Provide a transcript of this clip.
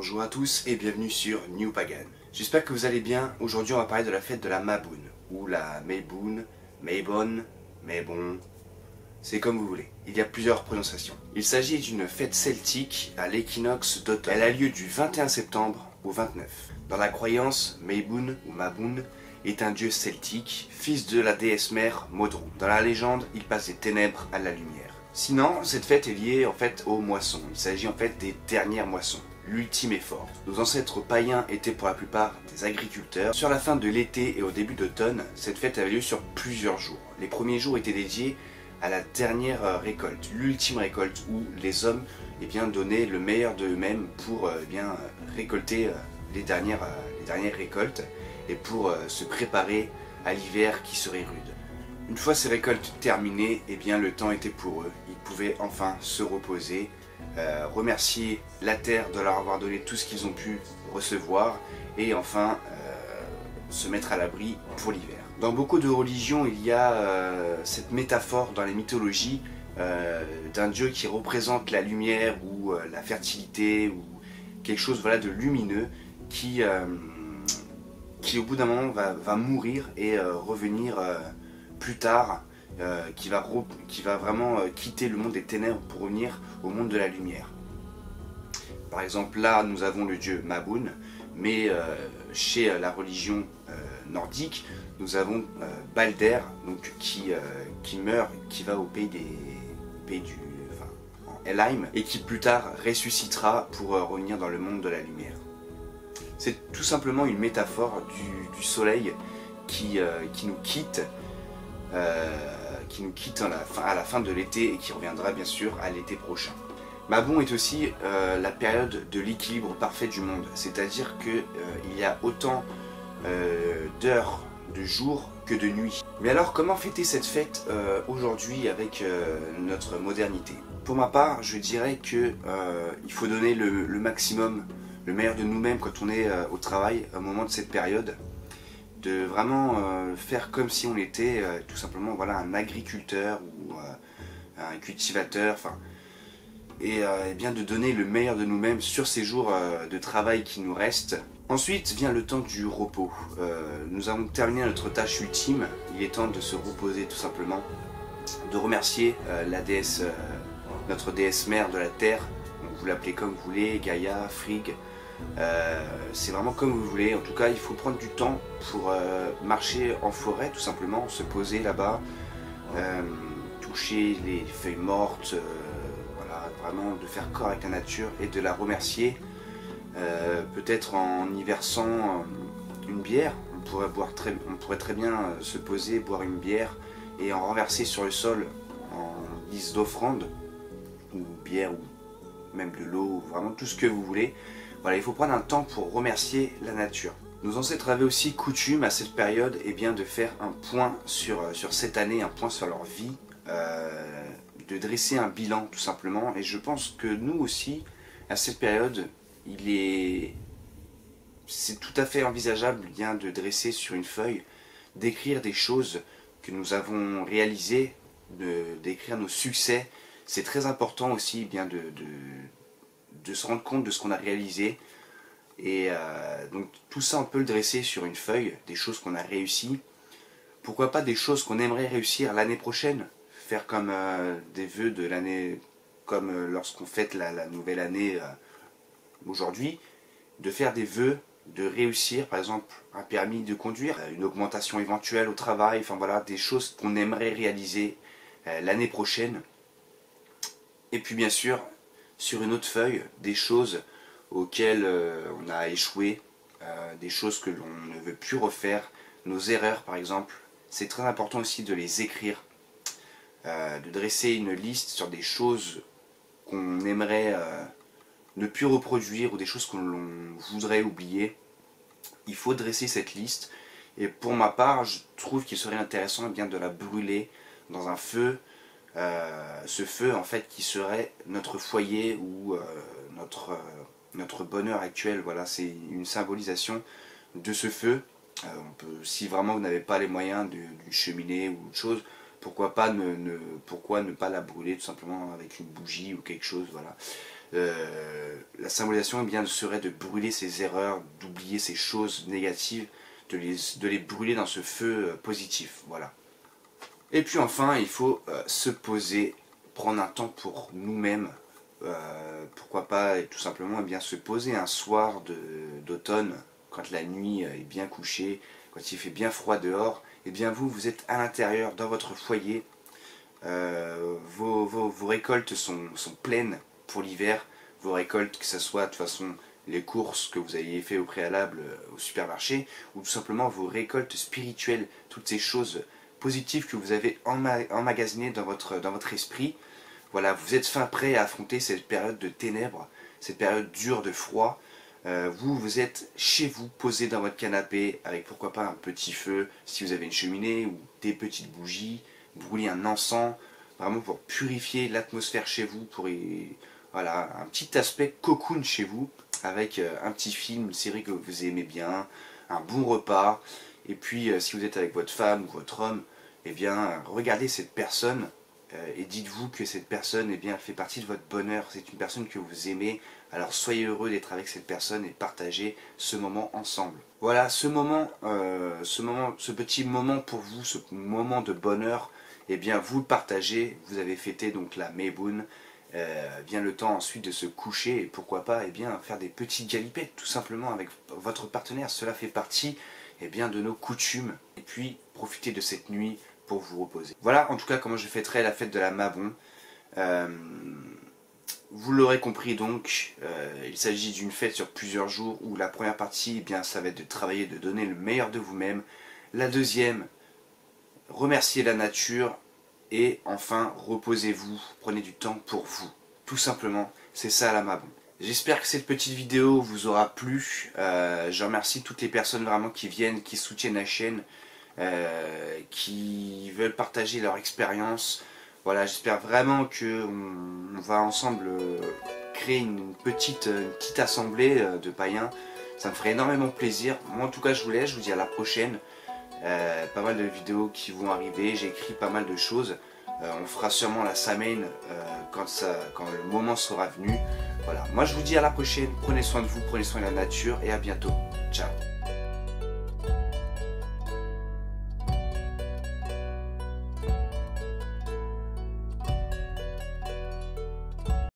Bonjour à tous et bienvenue sur New Pagan. J'espère que vous allez bien. Aujourd'hui on va parler de la fête de la Mabon, ou la Mabon, Mabon, Mabon, c'est comme vous voulez. Il y a plusieurs prononciations. Il s'agit d'une fête celtique à l'équinoxe d'automne. Elle a lieu du 21 septembre au 29. Dans la croyance, Mabon ou Mabon est un dieu celtique, fils de la déesse mère Modron. Dans la légende, il passe des ténèbres à la lumière. Sinon, cette fête est liée en fait aux moissons. Il s'agit en fait des dernières moissons, l'ultime effort. Nos ancêtres païens étaient pour la plupart des agriculteurs. Sur la fin de l'été et au début d'automne, cette fête avait lieu sur plusieurs jours. Les premiers jours étaient dédiés à la dernière récolte, l'ultime récolte, où les hommes donnaient le meilleur d'eux-mêmes pour récolter les dernières récoltes et pour se préparer à l'hiver qui serait rude. Une fois ces récoltes terminées, le temps était pour eux. Ils pouvaient enfin se reposer, remercier la terre de leur avoir donné tout ce qu'ils ont pu recevoir et enfin se mettre à l'abri pour l'hiver. Dans beaucoup de religions, il y a cette métaphore dans les mythologies d'un dieu qui représente la lumière ou la fertilité ou quelque chose de lumineux qui au bout d'un moment va mourir et revenir plus tard, qui va vraiment quitter le monde des ténèbres pour revenir au monde de la lumière. Par exemple, là nous avons le dieu Mabon, mais chez la religion nordique, nous avons Balder, donc qui meurt, qui va au pays en Helheim, et qui plus tard ressuscitera pour revenir dans le monde de la lumière. C'est tout simplement une métaphore du soleil qui nous quitte à la fin de l'été et qui reviendra bien sûr à l'été prochain. Mabon est aussi la période de l'équilibre parfait du monde, c'est-à-dire qu'il y a autant d'heures de jour que de nuit. Mais alors comment fêter cette fête aujourd'hui avec notre modernité? Pour ma part, je dirais que il faut donner le maximum, le meilleur de nous-mêmes quand on est au travail au moment de cette période, de vraiment faire comme si on était tout simplement un agriculteur ou un cultivateur, et de donner le meilleur de nous-mêmes sur ces jours de travail qui nous restent. Ensuite vient le temps du repos. Nous avons terminé notre tâche ultime, il est temps de se reposer tout simplement, de remercier la déesse, notre déesse mère de la terre, donc vous l'appelez comme vous voulez, Gaïa, Frigg, c'est vraiment comme vous voulez. En tout cas il faut prendre du temps pour marcher en forêt tout simplement, se poser là-bas, toucher les feuilles mortes, vraiment de faire corps avec la nature et de la remercier, peut-être en y versant une bière. On pourrait très bien se poser, boire une bière et en renverser sur le sol en guise d'offrande, ou bière ou même de l'eau, vraiment tout ce que vous voulez. Il faut prendre un temps pour remercier la nature. Nos ancêtres avaient aussi coutume à cette période de faire un point sur cette année, un point sur leur vie, de dresser un bilan tout simplement. Et je pense que nous aussi, à cette période, c'est tout à fait envisageable de dresser sur une feuille, d'écrire des choses que nous avons réalisées, d'écrire nos succès. C'est très important aussi de se rendre compte de ce qu'on a réalisé, et donc tout ça on peut le dresser sur une feuille, des choses qu'on a réussies, pourquoi pas des choses qu'on aimerait réussir l'année prochaine, faire comme des vœux de l'année, comme lorsqu'on fête la nouvelle année aujourd'hui, de faire des vœux de réussir par exemple un permis de conduire, une augmentation éventuelle au travail, des choses qu'on aimerait réaliser l'année prochaine. Et puis bien sûr sur une autre feuille, des choses auxquelles on a échoué, des choses que l'on ne veut plus refaire, nos erreurs par exemple. C'est très important aussi de les écrire, de dresser une liste sur des choses qu'on aimerait ne plus reproduire ou des choses qu'on voudrait oublier. Il faut dresser cette liste, et pour ma part je trouve qu'il serait intéressant de la brûler dans un feu. Ce feu en fait qui serait notre foyer ou notre bonheur actuel. C'est une symbolisation de ce feu. Si vraiment vous n'avez pas les moyens d'une cheminée ou autre chose, pourquoi ne pas la brûler tout simplement avec une bougie ou quelque chose, La symbolisation eh bien, serait de brûler ces erreurs, d'oublier ces choses négatives, de les brûler dans ce feu positif. Voilà. Et puis enfin, il faut se poser, prendre un temps pour nous-mêmes. Pourquoi pas tout simplement eh bien, se poser un soir d'automne, quand la nuit est bien couchée, quand il fait bien froid dehors, et bien vous êtes à l'intérieur, dans votre foyer, vos récoltes sont pleines pour l'hiver, vos récoltes, que ce soit de toute façon les courses que vous ayez fait au préalable au supermarché, ou tout simplement vos récoltes spirituelles, toutes ces choses positives que vous avez emmagasinées dans votre esprit. Voilà, vous êtes fin prêt à affronter cette période de ténèbres, cette période dure de froid. Vous êtes chez vous, posé dans votre canapé, avec pourquoi pas un petit feu, si vous avez une cheminée, ou des petites bougies, brûler un encens, vraiment pour purifier l'atmosphère chez vous, voilà, un petit aspect cocoon chez vous, avec un petit film, une série que vous aimez bien, un bon repas, et puis si vous êtes avec votre femme ou votre homme, eh bien, regardez cette personne, et dites-vous que cette personne eh bien, fait partie de votre bonheur, c'est une personne que vous aimez, alors soyez heureux d'être avec cette personne et partagez ce moment ensemble. Voilà, ce petit moment pour vous, ce moment de bonheur, eh bien vous le partagez, vous avez fêté donc la Mabon, vient le temps ensuite de se coucher et pourquoi pas eh bien, faire des petites galipettes tout simplement avec votre partenaire, cela fait partie eh bien, de nos coutumes et puis profitez de cette nuit pour vous reposer. Voilà en tout cas comment je fêterai la fête de la Mabon. Vous l'aurez compris donc, il s'agit d'une fête sur plusieurs jours où la première partie, eh bien, ça va être de travailler, de donner le meilleur de vous-même. La deuxième, remercier la nature. Et enfin, reposez-vous, prenez du temps pour vous. Tout simplement, c'est ça la Mabon. J'espère que cette petite vidéo vous aura plu. Je remercie toutes les personnes vraiment qui viennent, qui soutiennent la chaîne, qui veulent partager leur expérience. Voilà, j'espère vraiment qu'on va ensemble créer une petite assemblée de païens. Ça me ferait énormément plaisir. Moi en tout cas je vous laisse, je vous dis à la prochaine. Pas mal de vidéos qui vont arriver, j'ai écrit pas mal de choses. On fera sûrement la Samhain quand le moment sera venu. Voilà, moi je vous dis à la prochaine, prenez soin de vous, prenez soin de la nature et à bientôt. Ciao.